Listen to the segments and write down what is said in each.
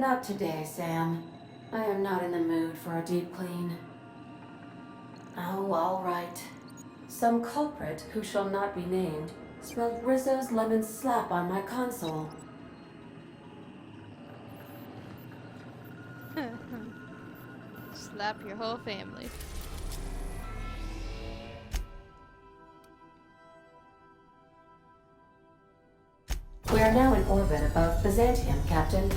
Not today, Sam. I am not in the mood for a deep clean. Oh, all right. Some culprit, who shall not be named, spilled Rizzo's lemon slap on my console. Slap your whole family. We are now in orbit above Byzantium, Captain.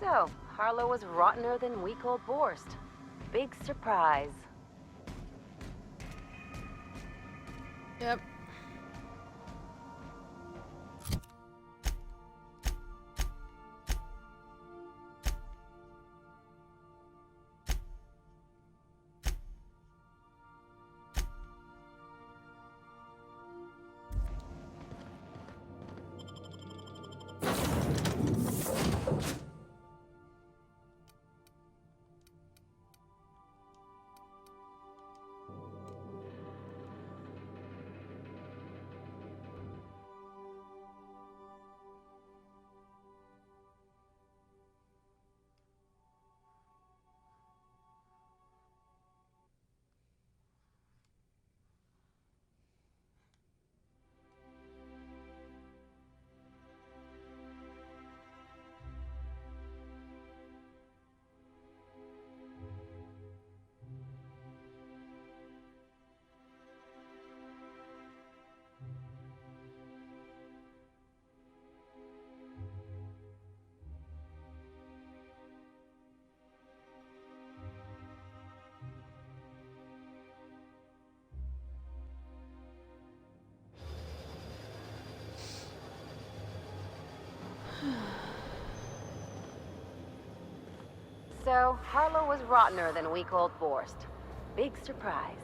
So, Harlow was rottener than week-old Borst. Big surprise. Yep. So, Harlow was rottener than week-old Borst. Big surprise.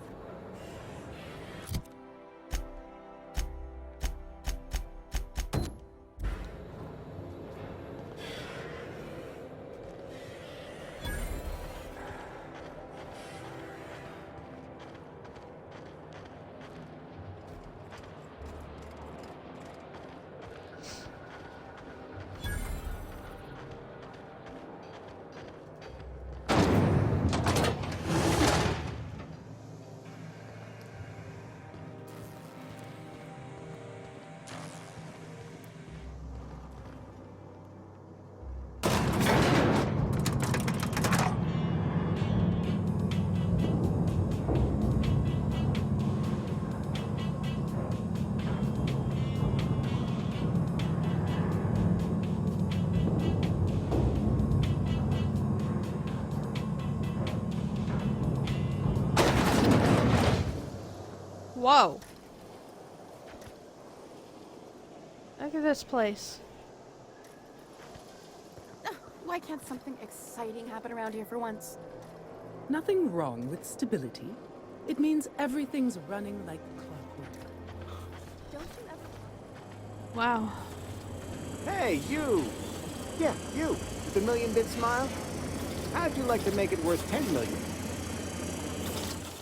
Whoa. Look at this place. Why can't something exciting happen around here for once? Nothing wrong with stability. It means everything's running like clockwork. Don't you ever... Wow. Hey, you! Yeah, you, with the million-bit smile. How'd you like to make it worth 10 million?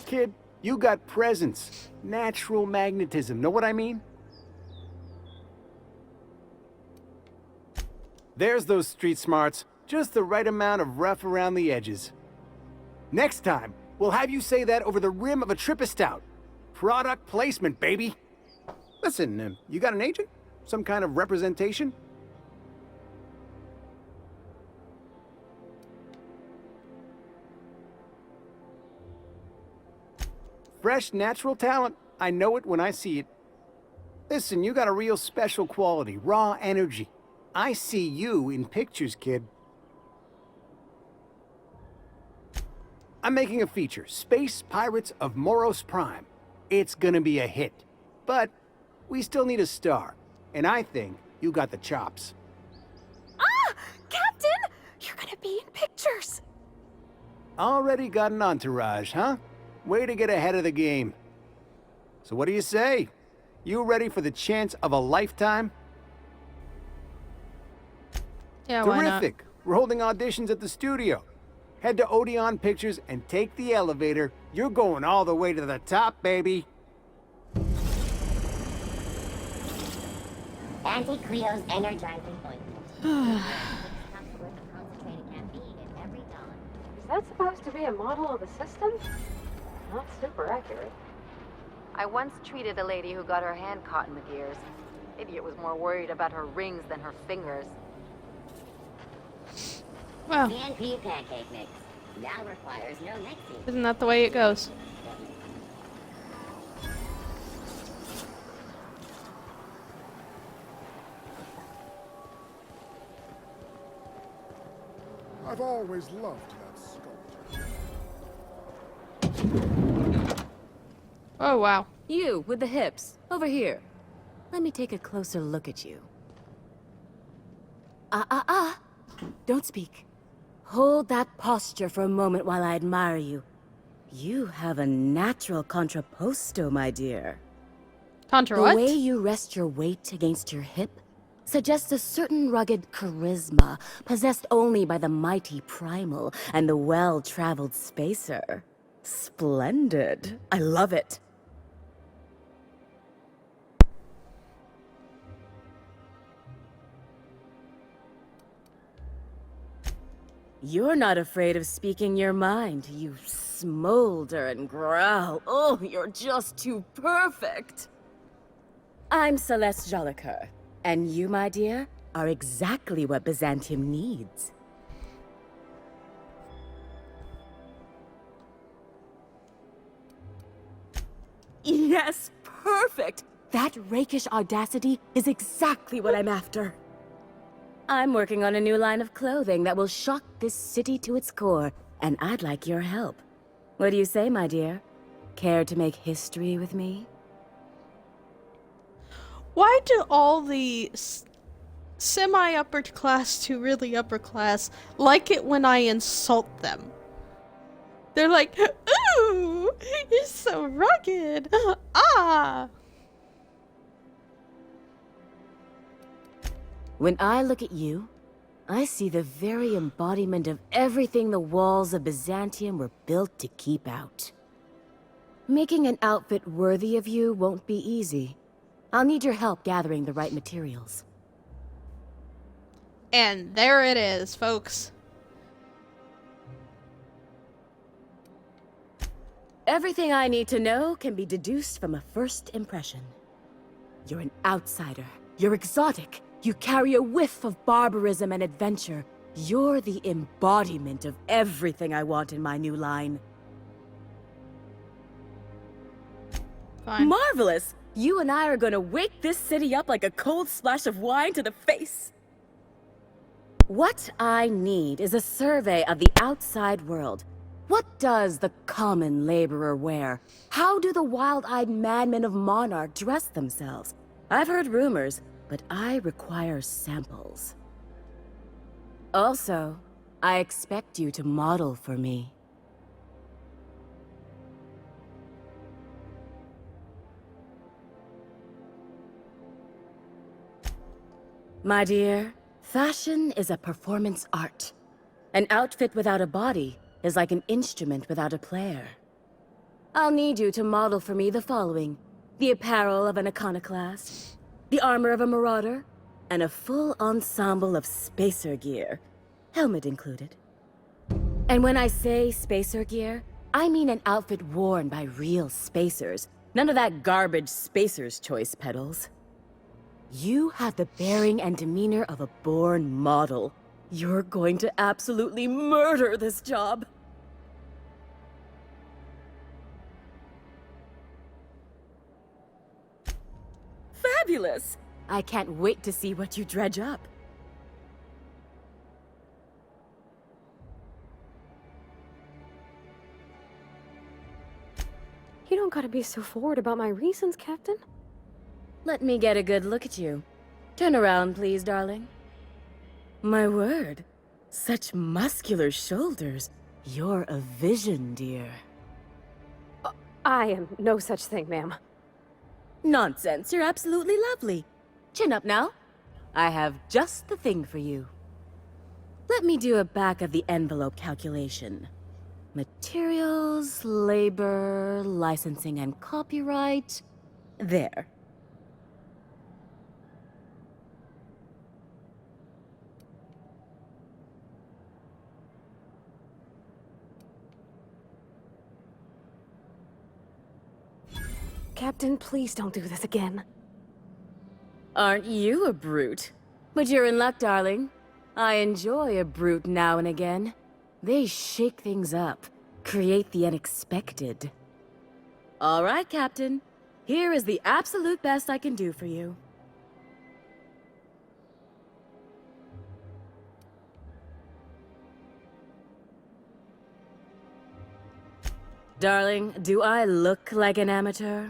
Kid, you got presence. Natural magnetism, know what I mean? There's those street smarts. Just the right amount of rough around the edges. Next time, we'll have you say that over the rim of a Trippa Stout. Product placement, baby. Listen, you got an agent? Some kind of representation? Fresh, natural talent. I know it when I see it. Listen, you got a real special quality, raw energy. I see you in pictures, kid. I'm making a feature, Space Pirates of Moros Prime. It's gonna be a hit. But we still need a star. And I think you got the chops. Ah! Captain! You're gonna be in pictures! Already got an entourage, huh? Way to get ahead of the game. So what do you say? You ready for the chance of a lifetime? Yeah, why not? Terrific. We're holding auditions at the studio. Head to Odeon Pictures and take the elevator. You're going all the way to the top, baby. Anti-Cleo's energizing ointment. Concentrated caffeine in every dollar. Is that supposed to be a model of the system? Not super accurate. I once treated a lady who got her hand caught in the gears. Idiot was more worried about her rings than her fingers. Well, CNP pancake mix. Now requires no mixing. isn't that the way it goes? I've always loved that sculpture. Oh, wow. You, with the hips. Over here. Let me take a closer look at you. Don't speak. Hold that posture for a moment while I admire you. You have a natural contrapposto, my dear. Contra The what? way you rest your weight against your hip suggests a certain rugged charisma possessed only by the mighty primal and the well-traveled spacer. Splendid. I love it. You're not afraid of speaking your mind. You smolder and growl. Oh, you're just too perfect. I'm Celeste Jolicoeur, and you, my dear, are exactly what Byzantium needs. Yes, perfect! That rakish audacity is exactly what I'm after. I'm working on a new line of clothing that will shock this city to its core, and I'd like your help. What do you say, my dear? Care to make history with me? Why do all the semi-upper class to really upper class like it when I insult them? They're like, ooh, you're so rugged. Ah. When I look at you, I see the very embodiment of everything the walls of Byzantium were built to keep out. Making an outfit worthy of you won't be easy. I'll need your help gathering the right materials. And there it is, folks. Everything I need to know can be deduced from a first impression. You're an outsider. You're exotic. You carry a whiff of barbarism and adventure. You're the embodiment of everything I want in my new line. Fine. Marvelous! You and I are gonna wake this city up like a cold splash of wine to the face. What I need is a survey of the outside world. What does the common laborer wear? How do the wild-eyed madmen of Monarch dress themselves? I've heard rumors, but I require samples. Also, I expect you to model for me. My dear, fashion is a performance art. An outfit without a body is like an instrument without a player. I'll need you to model for me the following: the apparel of an iconoclast, the armor of a marauder, and a full ensemble of spacer gear, helmet included. And when I say spacer gear, I mean an outfit worn by real spacers, none of that garbage spacer's choice pedals. You have the bearing and demeanor of a born model. You're going to absolutely murder this job. Fabulous! I can't wait to see what you dredge up. You don't gotta be so forward about my reasons, Captain. Let me get a good look at you. Turn around, please, darling. My word. Such muscular shoulders. You're a vision, dear. I am no such thing, ma'am. Nonsense. You're absolutely lovely. Chin up now. I have just the thing for you. Let me do a back-of-the-envelope calculation. Materials, labor, licensing and copyright. There. Captain, please don't do this again. Aren't you a brute? But you're in luck, darling. I enjoy a brute now and again. They shake things up, create the unexpected. All right, Captain. Here is the absolute best I can do for you. Darling, do I look like an amateur?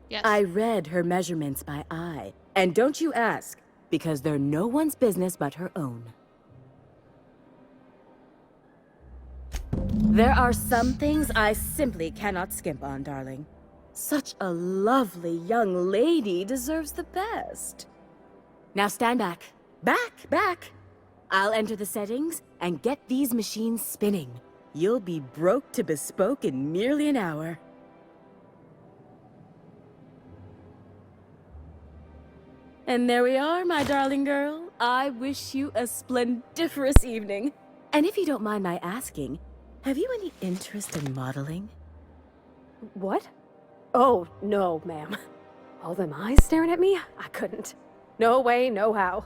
Yes. I read her measurements by eye. And don't you ask, because they're no one's business but her own. There are some things I simply cannot skimp on, darling. Such a lovely young lady deserves the best. Now stand back. Back! I'll enter the settings and get these machines spinning. You'll be broke to bespoke in merely an hour. And there we are, my darling girl. I wish you a splendiferous evening. And if you don't mind my asking, have you any interest in modeling? What? Oh, no, ma'am. All them eyes staring at me? I couldn't. No way, no how.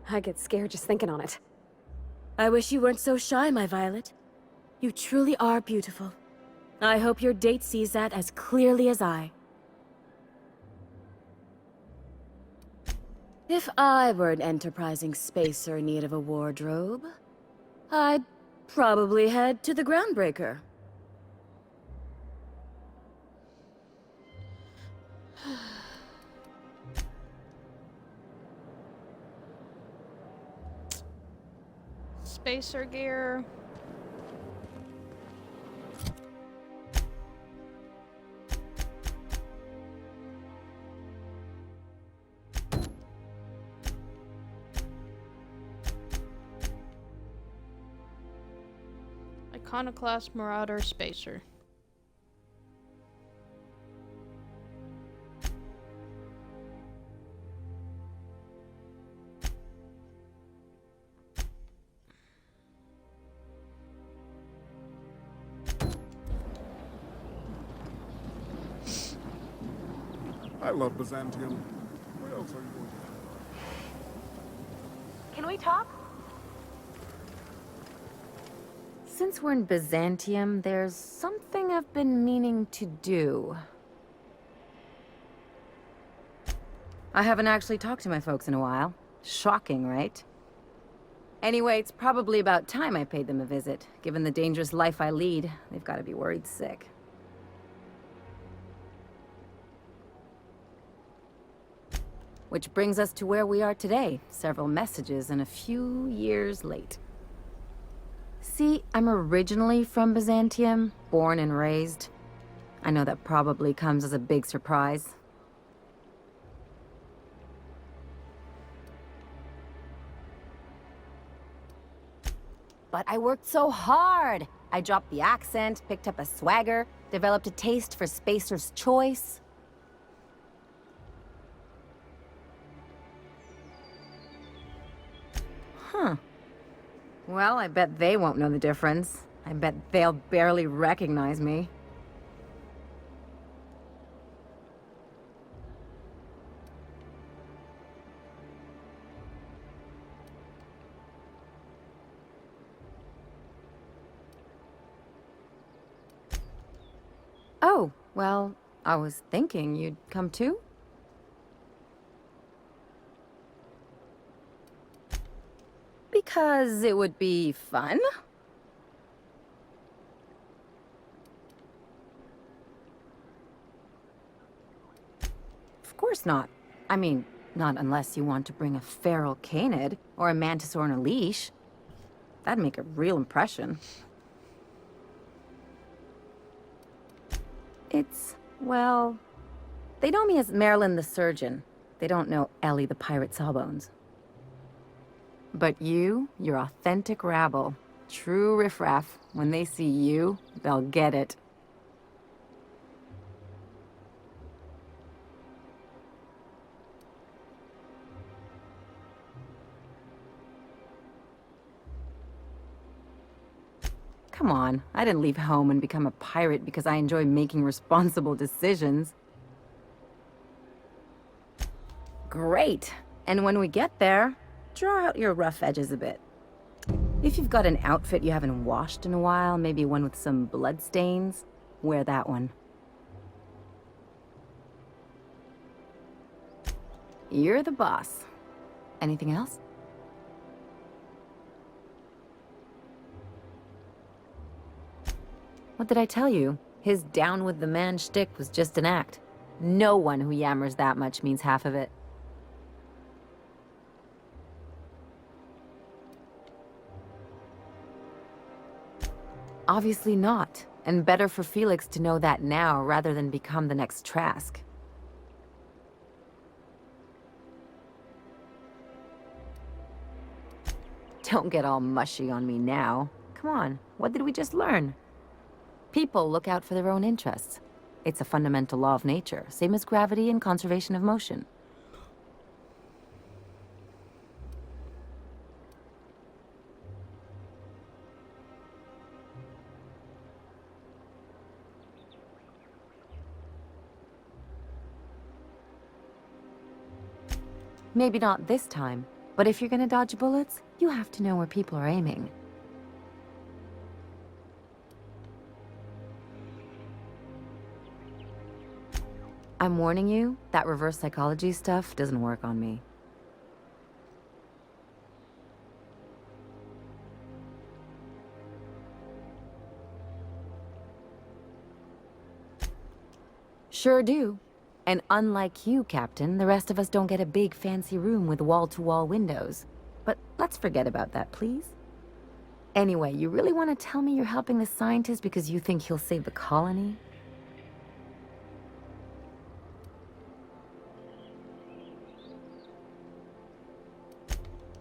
I get scared just thinking on it. I wish you weren't so shy, my Violet. You truly are beautiful. I hope your date sees that as clearly as I. If I were an enterprising spacer in need of a wardrobe, I'd probably head to the Groundbreaker. Spacer gear. Iconoclast Marauder Spacer. I love Byzantium. Where else are you going? Can we talk? Since we're in Byzantium, there's something I've been meaning to do. I haven't actually talked to my folks in a while. Shocking, right? Anyway, it's probably about time I paid them a visit. Given the dangerous life I lead, they've got to be worried sick. Which brings us to where we are today. Several messages and a few years late. See, I'm originally from Byzantium, born and raised. I know that probably comes as a big surprise. But I worked so hard! I dropped the accent, picked up a swagger, developed a taste for Spacer's Choice. Huh. Well, I bet they won't know the difference. I bet they'll barely recognize me. Oh, well, I was thinking you'd come too? Because it would be fun? Of course not. I mean, not unless you want to bring a feral canid or a mantis on a leash. That'd make a real impression. It's, well, they know me as Marilyn the Surgeon. They don't know Ellie the Pirate Sawbones. But you're authentic rabble. True riffraff. When they see you, they'll get it. Come on, I didn't leave home and become a pirate because I enjoy making responsible decisions. Great. And when we get there, draw out your rough edges a bit. If you've got an outfit you haven't washed in a while, maybe one with some blood stains, wear that one. You're the boss. Anything else? What did I tell you? His down with the man shtick was just an act. No one who yammers that much means half of it. Obviously not. And better for Felix to know that now rather than become the next Trask. Don't get all mushy on me now. Come on, what did we just learn? People look out for their own interests. It's a fundamental law of nature, same as gravity and conservation of motion. Maybe not this time, but if you're gonna dodge bullets, you have to know where people are aiming. I'm warning you, that reverse psychology stuff doesn't work on me. Sure do. And unlike you, Captain, the rest of us don't get a big fancy room with wall-to-wall windows. But let's forget about that, please. Anyway, you really want to tell me you're helping the scientist because you think he'll save the colony?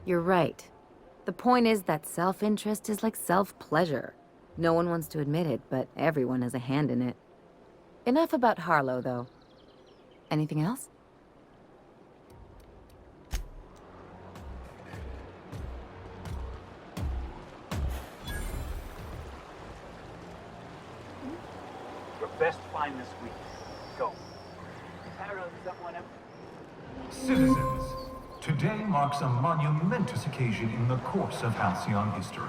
You're right. The point is that self-interest is like self-pleasure. No one wants to admit it, but everyone has a hand in it. Enough about Harlow, though. Anything else? Your best find this week. Go. Someone else. Citizens, today marks a monumentous occasion in the course of Halcyon history.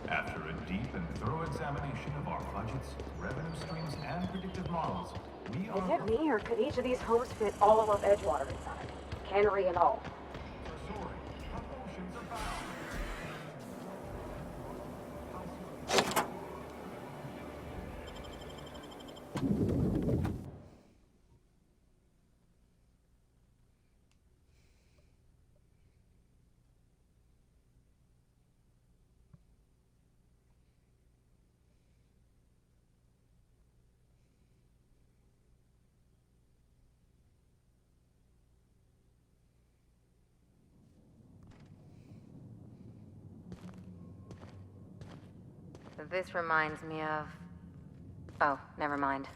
After a deep and thorough examination of our budgets, revenue streams, and predictive models, we are... Is it me, or could each of these homes fit all of Edgewater inside? Cannery and all. Soaring, promotions abound. This reminds me of... Oh, never mind.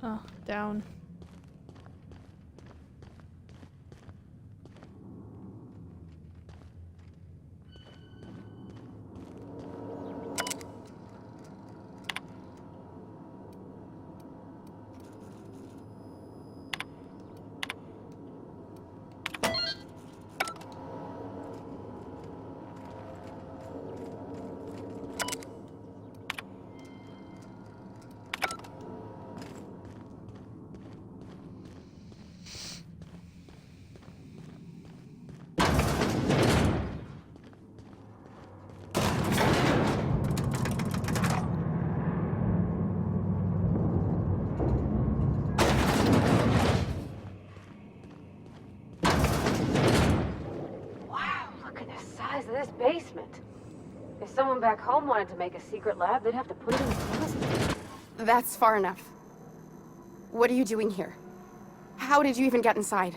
Oh, down. This basement. If someone back home wanted to make a secret lab, they'd have to put it in the closet. That's far enough. What are you doing here? How did you even get inside?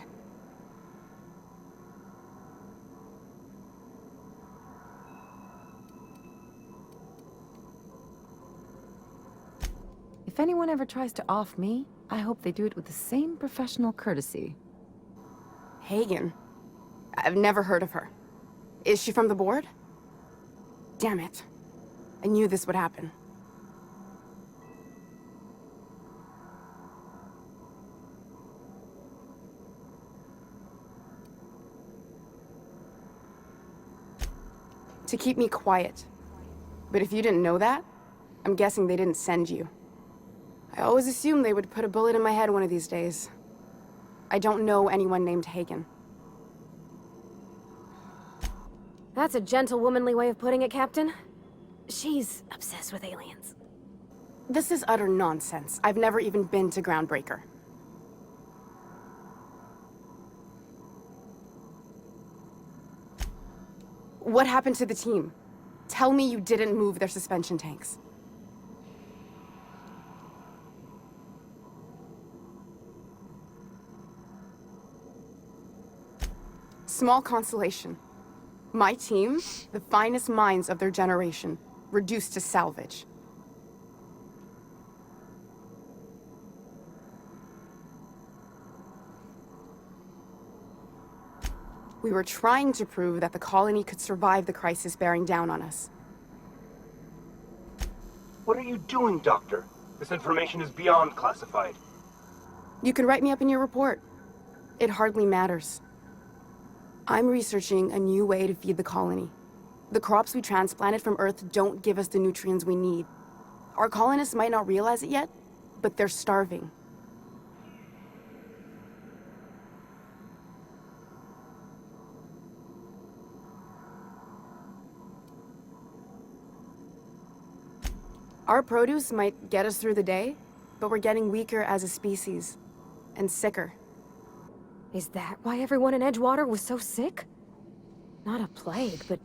If If anyone ever tries to off me, I hope they do it with the same professional courtesy. Hagen? I've never heard of her. Is she from the board? Damn it. I knew this would happen. To keep me quiet. But if you didn't know that, I'm guessing they didn't send you. I always assumed they would put a bullet in my head one of these days. I don't know anyone named Hagen. That's a gentle, womanly way of putting it, Captain. She's obsessed with aliens. This is utter nonsense. I've never even been to Groundbreaker. What happened to the team? Tell me you didn't move their suspension tanks. Small consolation. My team, the finest minds of their generation, reduced to salvage. We were trying to prove that the colony could survive the crisis bearing down on us. What are you doing, Doctor? This information is beyond classified. You can write me up in your report. It hardly matters. I'm researching a new way to feed the colony. The crops we transplanted from Earth don't give us the nutrients we need. Our colonists might not realize it yet, but they're starving. Our produce might get us through the day, but we're getting weaker as a species, and sicker. Is that why everyone in Edgewater was so sick? Not a plague, but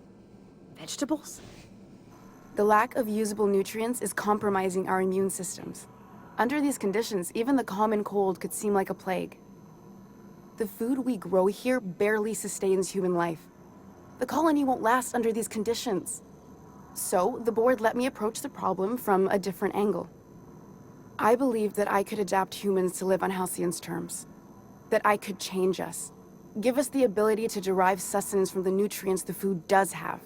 vegetables? The lack of usable nutrients is compromising our immune systems. Under these conditions, even the common cold could seem like a plague. The food we grow here barely sustains human life. The colony won't last under these conditions. So, the board let me approach the problem from a different angle. I believed that I could adapt humans to live on Halcyon's terms. That I could change us. Give us the ability to derive sustenance from the nutrients the food does have.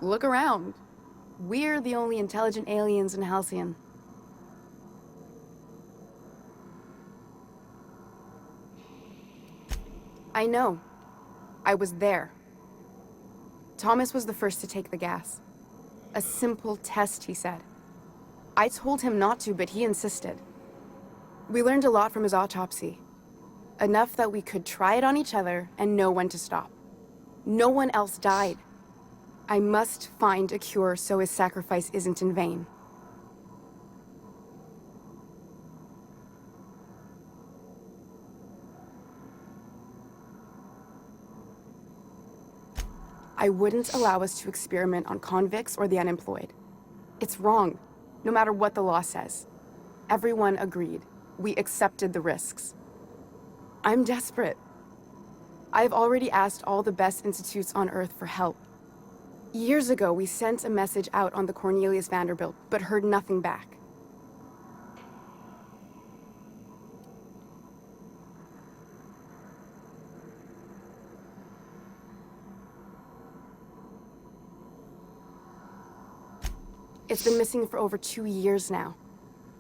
Look around. We're the only intelligent aliens in Halcyon. I know. I was there. Thomas was the first to take the gas. A simple test, he said. I told him not to, but he insisted. We learned a lot from his autopsy. Enough that we could try it on each other and know when to stop. No one else died. I must find a cure so his sacrifice isn't in vain. I wouldn't allow us to experiment on convicts or the unemployed. It's wrong, no matter what the law says. Everyone agreed. We accepted the risks. I'm desperate. I've already asked all the best institutes on Earth for help. Years ago, we sent a message out on the Cornelius Vanderbilt, but heard nothing back. It's been missing for over 2 years now.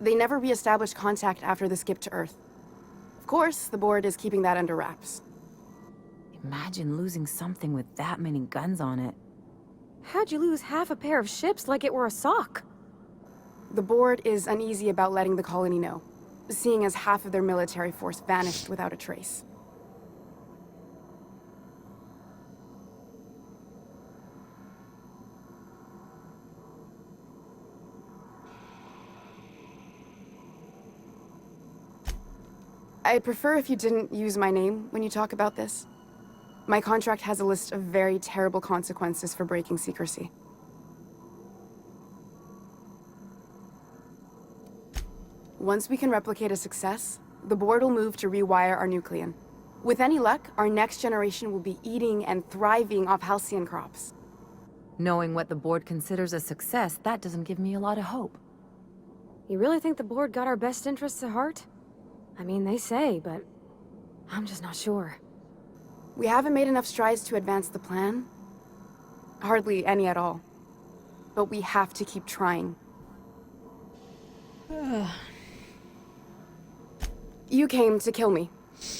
They never re-established contact after the skip to Earth. Of course, the board is keeping that under wraps. Imagine losing something with that many guns on it. How'd you lose half a pair of ships like it were a sock? The board is uneasy about letting the colony know, seeing as half of their military force vanished without a trace. I'd prefer if you didn't use my name when you talk about this. My contract has a list of very terrible consequences for breaking secrecy. Once we can replicate a success, the board will move to rewire our nucleon. With any luck, our next generation will be eating and thriving off halcyon crops. Knowing what the board considers a success, that doesn't give me a lot of hope. You really think the board got our best interests at heart? I mean, they say, but I'm just not sure. We haven't made enough strides to advance the plan. Hardly any at all. But we have to keep trying. You came to kill me.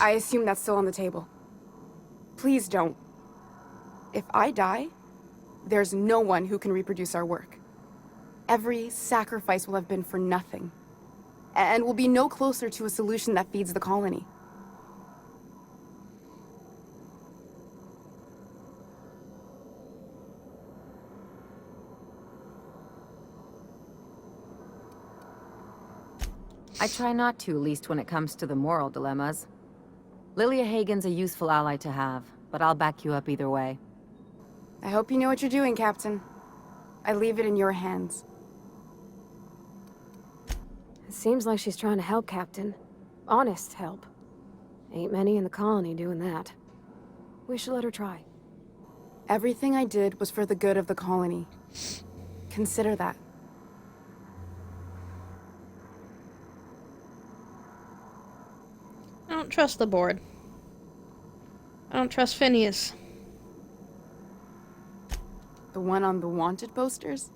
I assume that's still on the table. Please don't. If I die, there's no one who can reproduce our work. Every sacrifice will have been for nothing. And we'll be no closer to a solution that feeds the colony. I try not to, least when it comes to the moral dilemmas. Lilia Hagen's a useful ally to have, but I'll back you up either way. I hope you know what you're doing, Captain. I leave it in your hands. It seems like she's trying to help, Captain. Honest help. Ain't many in the colony doing that. We should let her try. Everything I did was for the good of the colony. Consider that. I don't trust the board. I don't trust Phineas. The one on the wanted posters?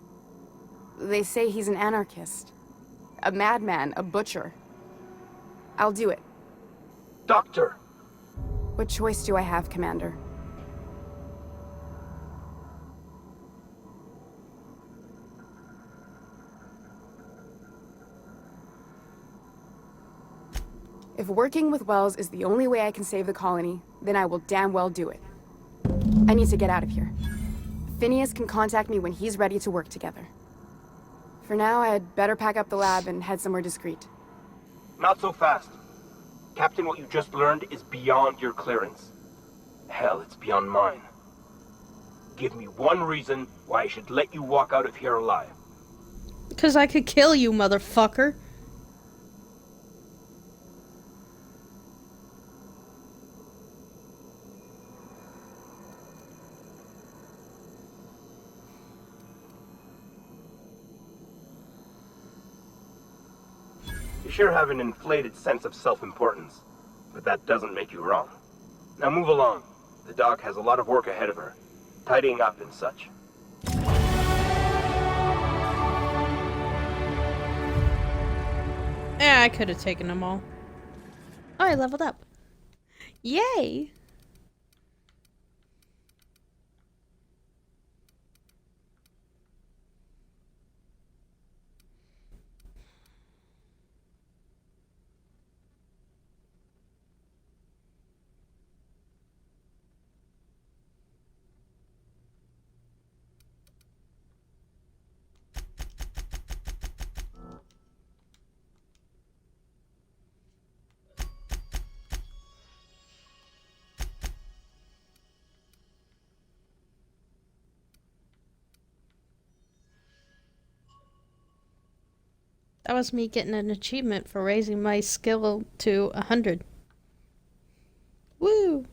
They say he's an anarchist. A madman, a butcher. I'll do it. Doctor! What choice do I have, Commander? If working with Wells is the only way I can save the colony, then I will damn well do it. I need to get out of here. Phineas can contact me when he's ready to work together. For now, I'd better pack up the lab and head somewhere discreet. Not so fast. Captain, what you just learned is beyond your clearance. Hell, it's beyond mine. Give me one reason why I should let you walk out of here alive. Because I could kill you, motherfucker. You sure have an inflated sense of self-importance, but that doesn't make you wrong. Now move along. The doc has a lot of work ahead of her, tidying up and such. Yeah, I could have taken them all. Oh, I leveled up. Yay! That was me getting an achievement for raising my skill to 100. Woo!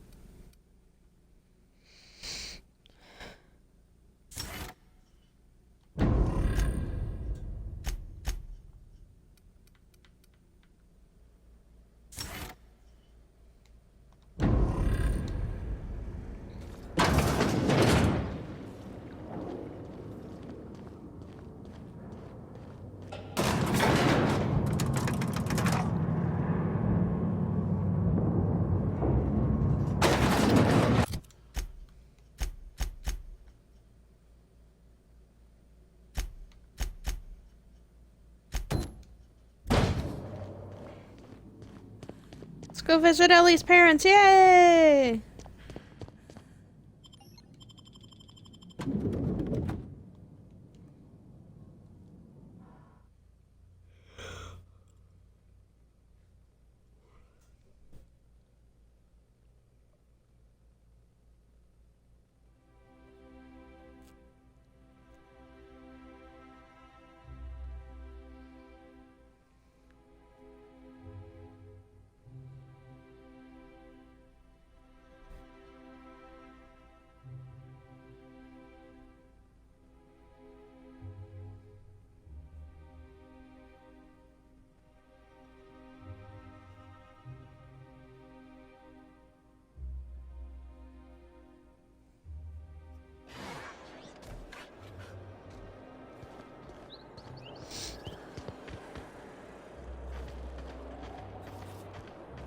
Let's go visit Ellie's parents, yay!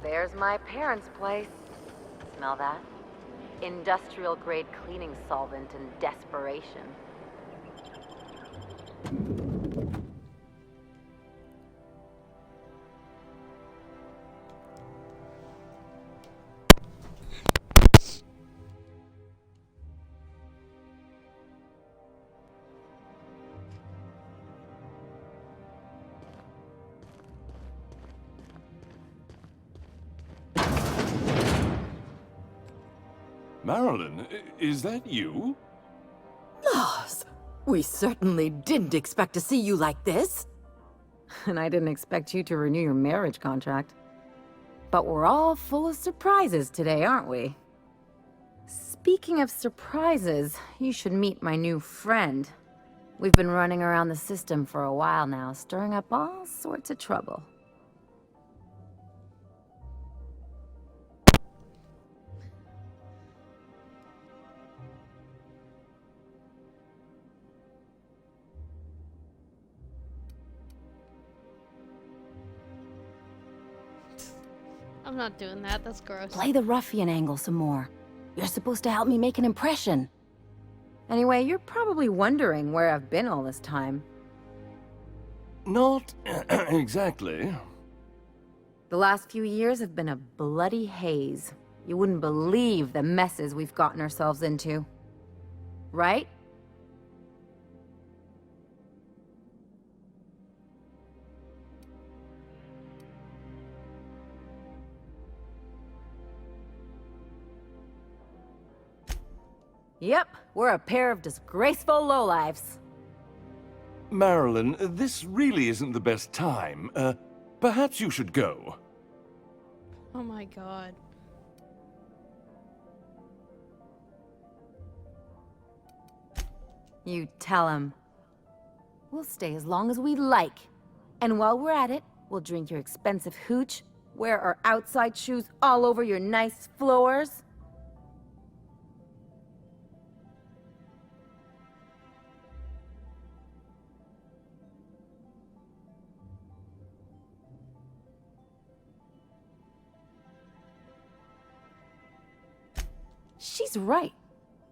There's my parents' place. Smell that? Industrial-grade cleaning solvent in desperation. Marilyn, is that you? Lars, we certainly didn't expect to see you like this. And I didn't expect you to renew your marriage contract. But we're all full of surprises today, aren't we? Speaking of surprises, you should meet my new friend. We've been running around the system for a while now, stirring up all sorts of trouble. I'm not doing that. That's gross. Play the ruffian angle some more. You're supposed to help me make an impression. Anyway, you're probably wondering where I've been all this time. Not exactly. The last few years have been a bloody haze. You wouldn't believe the messes we've gotten ourselves into. Right? Yep, we're a pair of disgraceful lowlifes. Marilyn, this really isn't the best time. Perhaps you should go. Oh my god. You tell him. We'll stay as long as we like. And while we're at it, we'll drink your expensive hooch, wear our outside shoes all over your nice floors. She's right.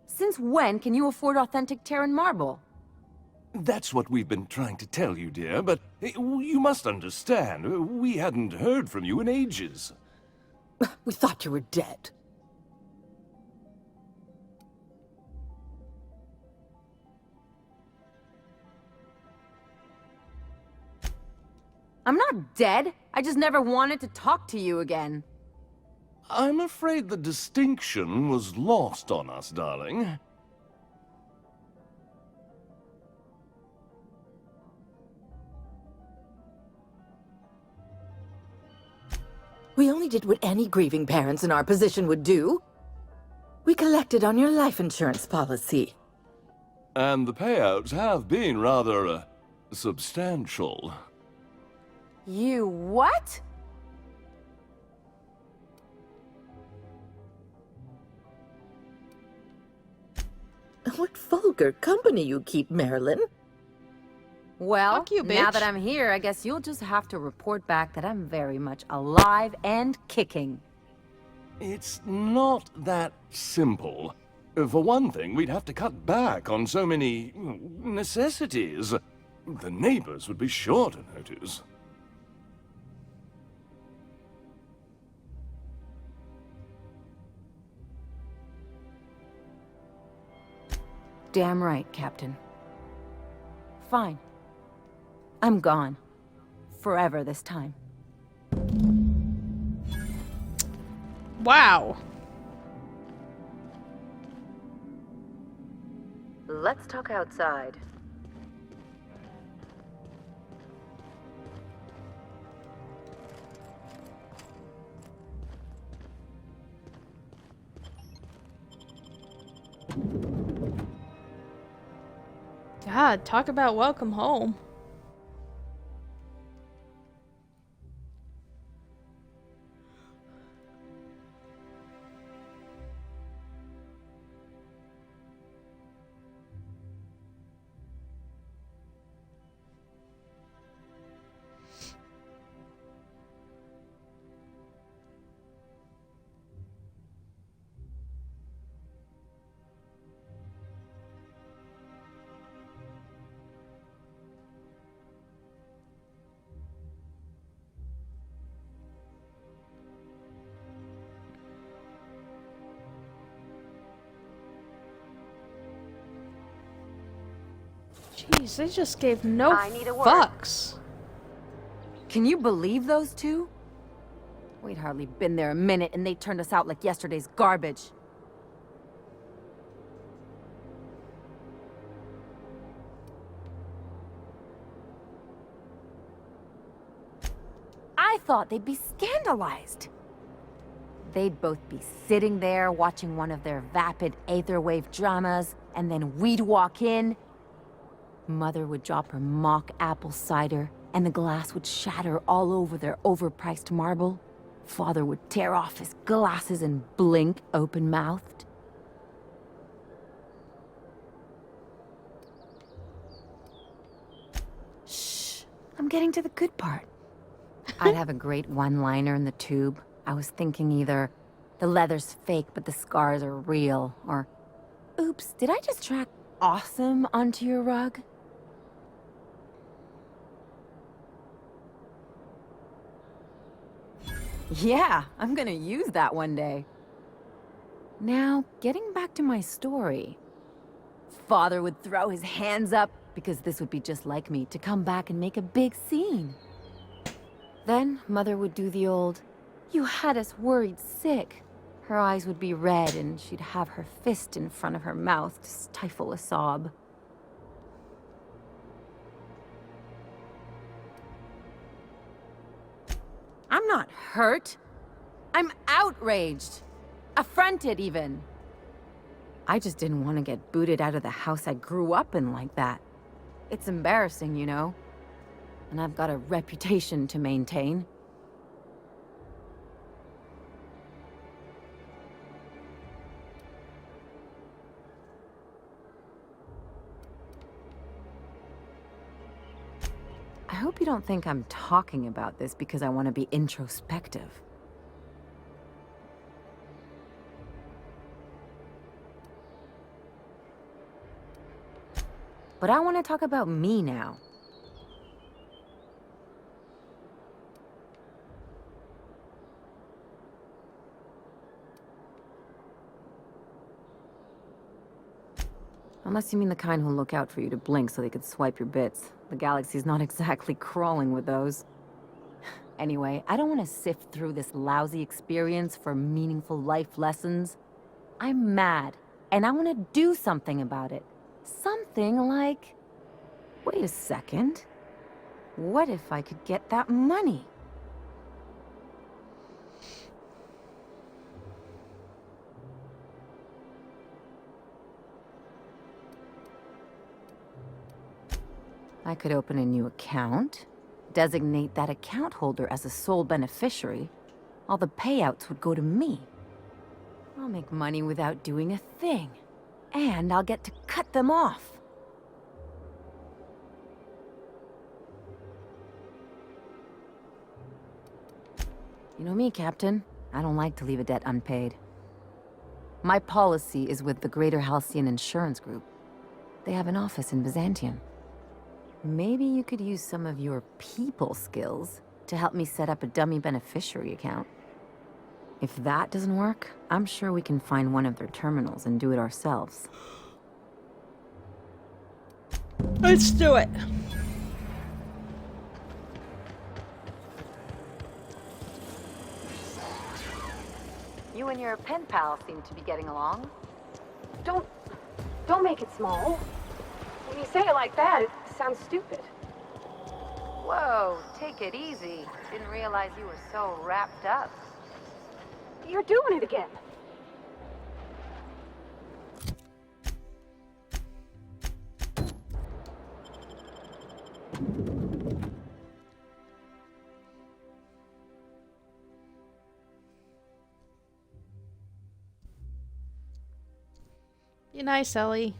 Since when can you afford authentic Terran marble? That's what we've been trying to tell you, dear, but you must understand, we hadn't heard from you in ages. We thought you were dead. I'm not dead. I just never wanted to talk to you again. I'm afraid the distinction was lost on us, darling. We only did what any grieving parents in our position would do. We collected on your life insurance policy. And the payouts have been rather, substantial. You what? What vulgar company you keep, Marilyn. Well, Fuck you, now bitch. that I'm here, I guess you'll just have to report back that I'm very much alive and kicking. It's not that simple. For one thing, we'd have to cut back on so many necessities. The neighbors would be sure to notice. Damn right, Captain. Fine. I'm gone. Forever this time. Wow. Let's talk outside. God, talk about welcome home. Jeez, they just gave no I need a word. fucks. Can you believe those two? We'd hardly been there a minute and they turned us out like yesterday's garbage. I thought they'd be scandalized. They'd both be sitting there watching one of their vapid aetherwave dramas, and then we'd walk in. Mother would drop her mock apple cider, and the glass would shatter all over their overpriced marble. Father would tear off his glasses and blink open-mouthed. Shh, I'm getting to the good part. I'd have a great one-liner in the tube. I was thinking either, the leather's fake but the scars are real, or, oops, did I just track awesome onto your rug? Yeah, I'm gonna use that one day. Now, getting back to my story. Father would throw his hands up, because this would be just like me, to come back and make a big scene. Then, Mother would do the old, "You had us worried sick." Her eyes would be red, and she'd have her fist in front of her mouth to stifle a sob. I'm not hurt. I'm outraged. Affronted, even. I just didn't want to get booted out of the house I grew up in like that. It's embarrassing, you know. And I've got a reputation to maintain. I hope you don't think I'm talking about this because I want to be introspective. But I want to talk about me now. Unless you mean the kind who'll look out for you to blink so they could swipe your bits. The galaxy's not exactly crawling with those. Anyway, I don't want to sift through this lousy experience for meaningful life lessons. I'm mad, and I want to do something about it. Something like... Wait a second. What if I could get that money? I could open a new account, designate that account holder as a sole beneficiary. All the payouts would go to me. I'll make money without doing a thing. And I'll get to cut them off. You know me, Captain. I don't like to leave a debt unpaid. My policy is with the Greater Halcyon Insurance Group. They have an office in Byzantium. Maybe you could use some of your people skills to help me set up a dummy beneficiary account. If that doesn't work, I'm sure we can find one of their terminals and do it ourselves. Let's do it. You and your pen pal seem to be getting along. Don't make it small. When you say it like that, it sounds stupid. Whoa, take it easy. Didn't realize you were so wrapped up. You're doing it again. Be nice, Ellie.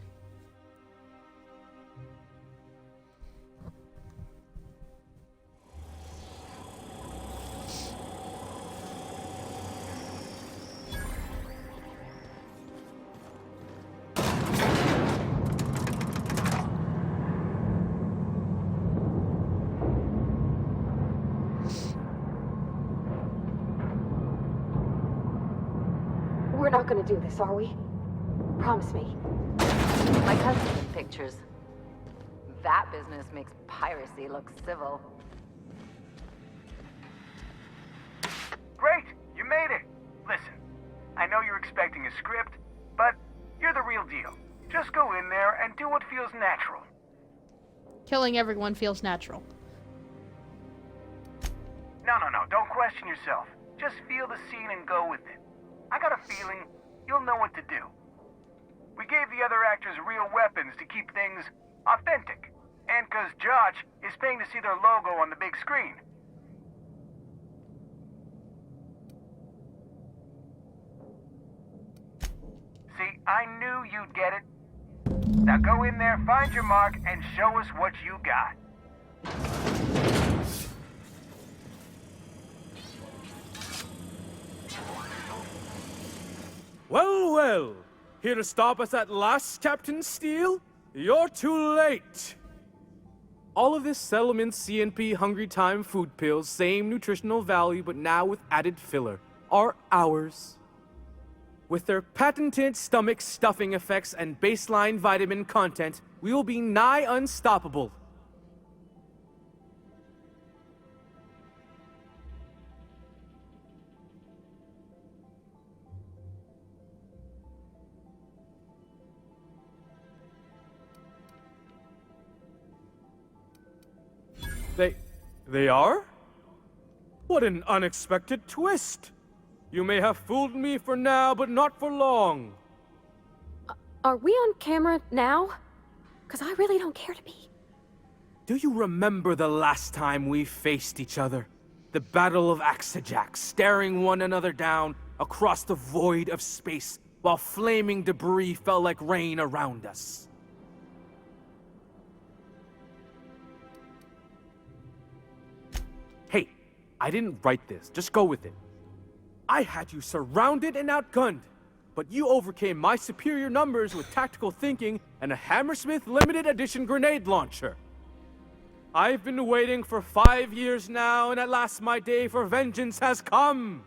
We're not gonna do this, are we? Promise me. My cousin's pictures. that business makes piracy look civil. Great! You made it! Listen, I know you're expecting a script, but you're the real deal. Just go in there and do what feels natural. Killing everyone feels natural. No, don't question yourself. Just feel the scene and go with it. I got a feeling you'll know what to do. We gave the other actors real weapons to keep things authentic. And 'cause Josh is paying to see their logo on the big screen. See, I knew you'd get it. Now go in there, find your mark, and show us what you got. Well. Here to stop us at last, Captain Steele? You're too late. All of this settlement CNP Hungry Time food pills, same nutritional value, but now with added filler, are ours. With their patented stomach stuffing effects and baseline vitamin content, we will be nigh unstoppable. They are? What an unexpected twist! You may have fooled me for now, but not for long. Are we on camera now? 'Cause I really don't care to be. Do you remember the last time we faced each other? The Battle of Axejack, staring one another down across the void of space while flaming debris fell like rain around us. Hey, I didn't write this. Just go with it. I had you surrounded and outgunned, but you overcame my superior numbers with tactical thinking and a Hammersmith limited edition grenade launcher. I've been waiting for 5 years now, and at last my day for vengeance has come.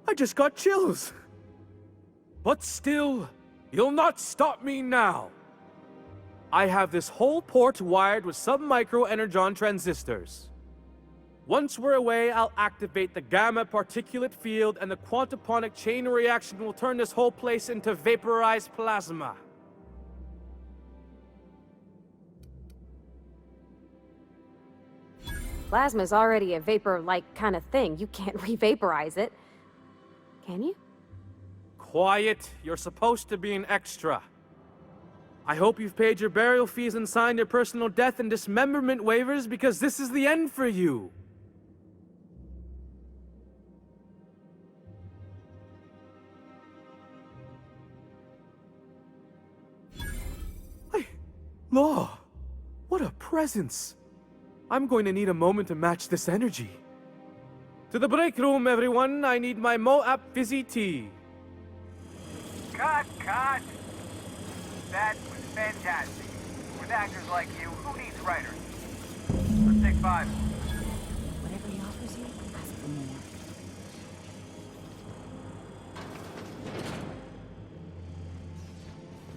I just got chills. But still, you'll not stop me now. I have this whole port wired with sub-micro energon transistors. Once we're away, I'll activate the gamma particulate field and the quantaponic chain reaction will turn this whole place into vaporized plasma. Plasma's already a vapor-like kind of thing. You can't re-vaporize it. Can you? Quiet. You're supposed to be an extra. I hope you've paid your burial fees and signed your personal death and dismemberment waivers because this is the end for you. Law, what a presence. I'm going to need a moment to match this energy. To the break room, everyone. I need my Moab fizzy tea. Cut! That was fantastic. With actors like you, who needs writers? Let's take 5. Whatever he offers you, ask for more.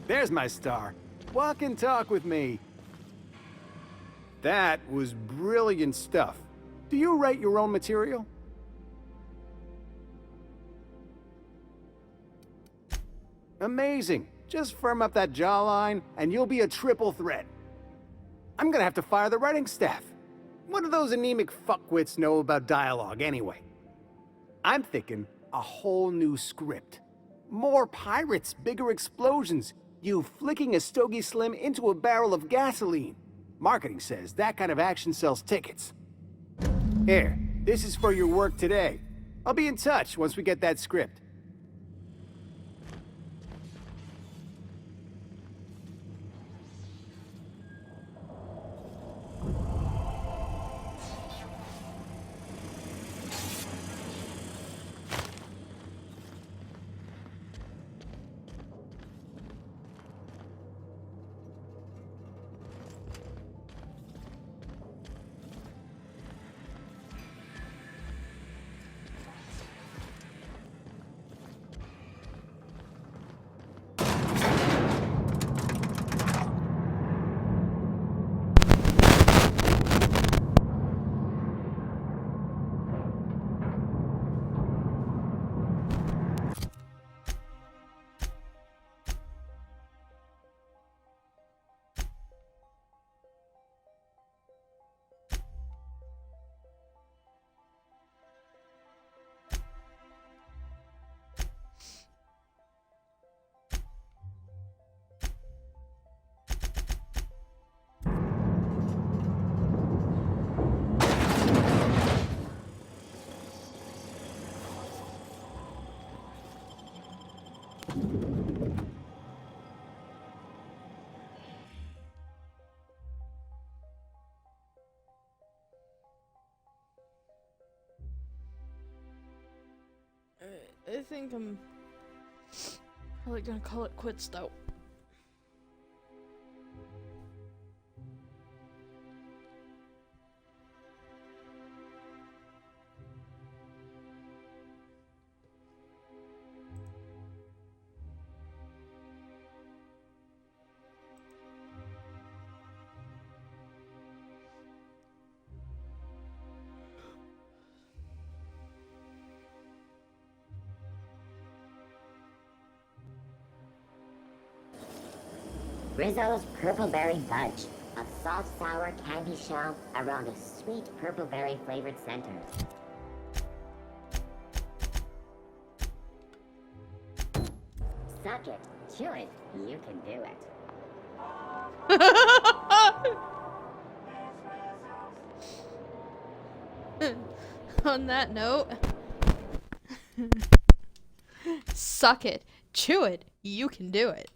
There's my star. Walk and talk with me. That was brilliant stuff. Do you write your own material? Amazing. Just firm up that jawline, and you'll be a triple threat. I'm gonna have to fire the writing staff. What do those anemic fuckwits know about dialogue, anyway? I'm thinking a whole new script. More pirates, bigger explosions, you flicking a Stogie Slim into a barrel of gasoline. Marketing says that kind of action sells tickets. Here, this is for your work today. I'll be in touch once we get that script. think I'm probably gonna call it quits though. Rizzo's Purple Berry Fudge, a salt-sour candy shell around a sweet purple berry flavored center. Suck it, chew it, you can do it. On that note, suck it, chew it, you can do it.